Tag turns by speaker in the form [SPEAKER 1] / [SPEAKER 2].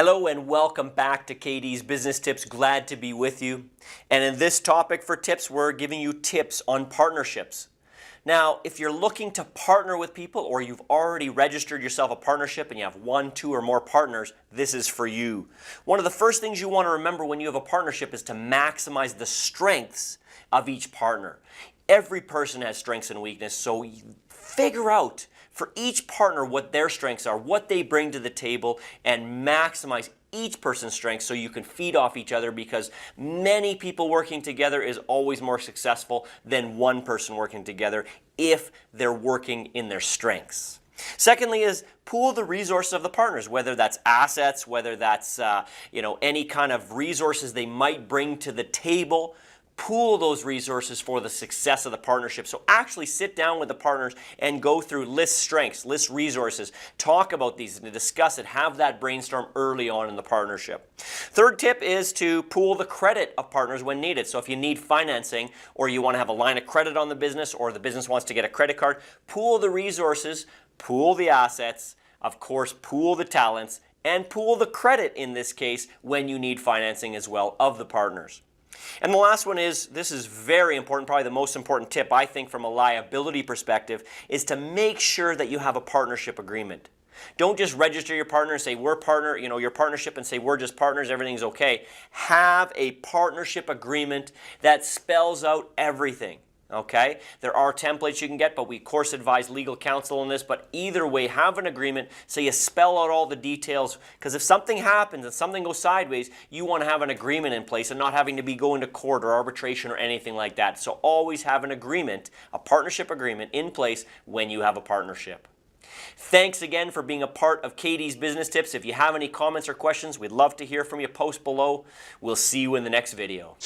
[SPEAKER 1] Hello and welcome back to KD's Business Tips. Glad to be with you. And in this topic for tips, we're giving you tips on partnerships. Now, if you're looking to partner with people or you've already registered yourself a partnership and you have one, two, or more partners, this is for you. One of the first things you want to remember when you have a partnership is to maximize the strengths of each partner. Every person has strengths and weaknesses, so figure out for each partner what their strengths are, what they bring to the table, and maximize each person's strengths so you can feed off each other, because many people working together is always more successful than one person working together if they're working in their strengths. Secondly is pool the resources of the partners, whether that's assets, whether that's any kind of resources they might bring to the table. Pool those resources for the success of the partnership. So actually sit down with the partners and go through, list strengths, list resources, talk about these and discuss it, have that brainstorm early on in the partnership. Third tip is to pool the credit of partners when needed. So if you need financing or you want to have a line of credit on the business or the business wants to get a credit card, pool the resources, pool the assets, of course, pool the talents, and pool the credit in this case when you need financing as well of the partners. And the last one is, this is very important, probably the most important tip I think from a liability perspective, is to make sure that you have a partnership agreement. Don't just register your partner and say we're partner, your partnership, and say we're just partners, everything's okay. Have a partnership agreement that spells out everything. Okay? There are templates you can get, but we of course advise legal counsel on this. But either way, have an agreement so you spell out all the details, because if something happens and something goes sideways, you want to have an agreement in place and not having to be going to court or arbitration or anything like that. So always have an agreement, a partnership agreement in place when you have a partnership. Thanks again for being a part of KD's Business Tips. If you have any comments or questions, we'd love to hear from you. Post below. We'll see you in the next video.